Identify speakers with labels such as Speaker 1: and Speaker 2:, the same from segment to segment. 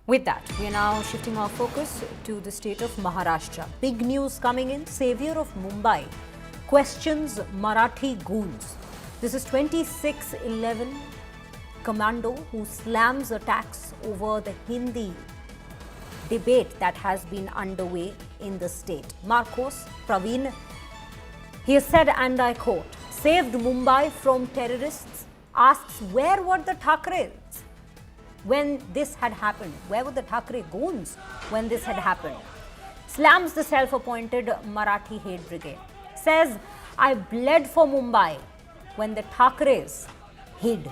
Speaker 1: With that, we are now shifting our focus to the state of Maharashtra. Big news coming in. Savior of Mumbai questions Marathi goons. This is 2611 commando who slams attacks over the Hindi debate that has been underway in the state. Marcos Praveen, he has said, and I quote, saved Mumbai from terrorists, asks where were the Thakres when this had happened? Where were the Thakre goons when this had happened? Slams the self-appointed Marathi hate brigade. Says, I bled for Mumbai when the Thakres hid.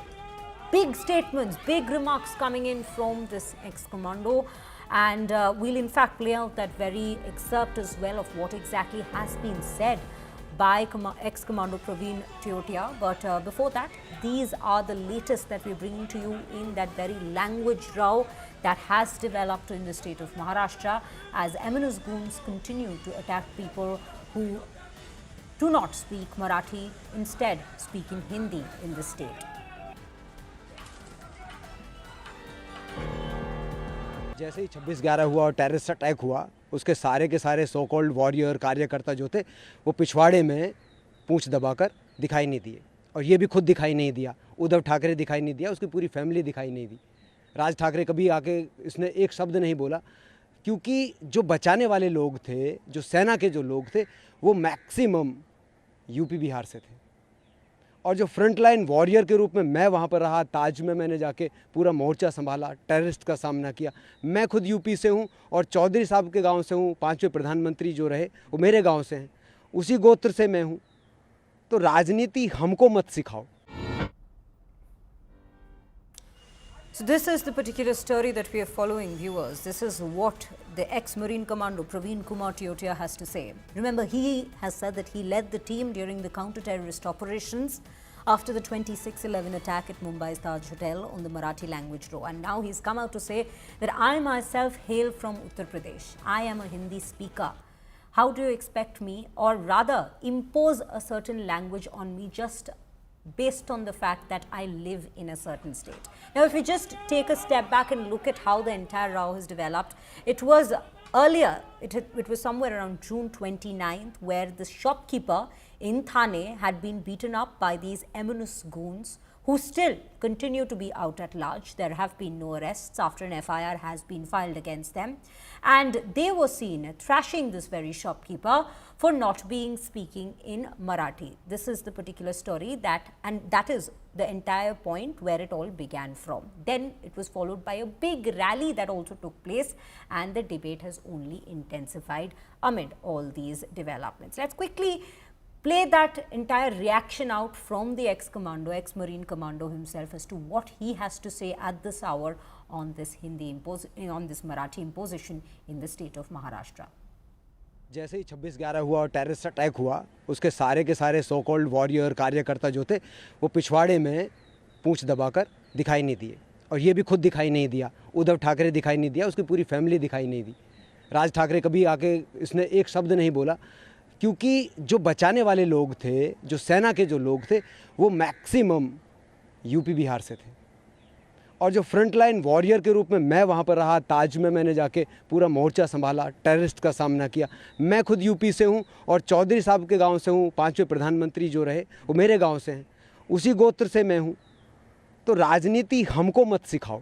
Speaker 1: Big statements, big remarks coming in from this ex-commando. And we'll in fact play out that very excerpt as well of what exactly has been said by ex-commando Praveen Teotia. But before that, these are the latest that we're bringing to you in that very language row that has developed in the state of Maharashtra as MNS goons continue to attack people who do not speak Marathi, instead speaking Hindi in the state.
Speaker 2: जैसे ही 26/11 हुआ और terrorist attack हुआ, उसके सारे के सारे so called warrior कार्यकर्ता जो थे वो पिछवाड़े में पूंछ दबाकर दिखाई नहीं दिए। और ये भी खुद दिखाई नहीं दिया, उद्धव ठाकरे दिखाई नहीं दिया, उसकी पूरी फैमिली दिखाई नहीं दी। राज ठाकरे कभी आके इसने एक शब्द नहीं बोला, क्योंकि जो बचाने वाले लोग थे, जो सेना के जो लोग थे, वो मैक्सिमम यूपी बिहार से थे। और जो फ्रंटलाइन वॉरियर के रूप में मैं वहाँ पर रहा, ताज में मैंने जाके पूरा मोर्चा संभाला, टेररिस्ट का सामना किया। मैं खुद यूपी से हूँ और चौधरी साहब के गांव से हूँ। 5वें प्रधानमंत्री जो रहे वो मेरे गांव से हैं, उसी गोत्र से मैं हूँ। तो राजनीति हमको मत सिखाओ।
Speaker 1: So this is the particular story that we are following, viewers. This is what the ex-Marine Commando Praveen Kumar Teotia has to say. Remember, he has said that he led the team during the counter-terrorist operations after the 26/11 attack at Mumbai's Taj Hotel on the Marathi language row. And now he's come out to say that I myself hail from Uttar Pradesh. I am a Hindi speaker. How do you expect me, or rather impose a certain language on me just based on the fact that I live in a certain state? Now, if we just take a step back and look at how the entire row has developed, it was earlier, it was somewhere around June 29th, where the shopkeeper in Thane had been beaten up by these MNS goons who still continue to be out at large. There have been no arrests after an FIR has been filed against them. And they were seen thrashing this very shopkeeper for not being speaking in Marathi. This is the particular story and that is the entire point where it all began from. Then it was followed by a big rally that also took place, and the debate has only intensified amid all these developments. Let's quickly play that entire reaction out from the ex-commando, ex-Marine commando himself as to what he has to say at this hour on this on this Marathi imposition in the state of Maharashtra.
Speaker 2: जैसे ही 26/11 हुआ और terrorist attack हुआ, उसके सारे के सारे so called warrior कार्यकर्ता जो थे वो पिछवाड़े में पूंछ दबाकर दिखाई नहीं दिए। और ये भी खुद दिखाई नहीं दिया, उद्धव ठाकरे दिखाई नहीं दिया, उसकी पूरी फैमिली दिखाई नहीं दी। राज ठाकरे कभी आके इसने एक शब्द नहीं बोला, क्योंकि जो बचाने वाले लोग थे, जो सेना के जो लोग थे, वो मैक्सिमम यूपी बिहार से थे। और जो फ्रंटलाइन वॉरियर के रूप में मैं वहाँ पर रहा, ताज में मैंने जाके पूरा मोर्चा संभाला, टेररिस्ट का सामना किया। मैं खुद यूपी से हूँ और चौधरी साहब के गांव से हूँ। 5वें प्रधानमंत्री जो रहे वो मेरे गांव से हैं, उसी गोत्र से मैं हूँ। तो राजनीति हमको मत सिखाओ।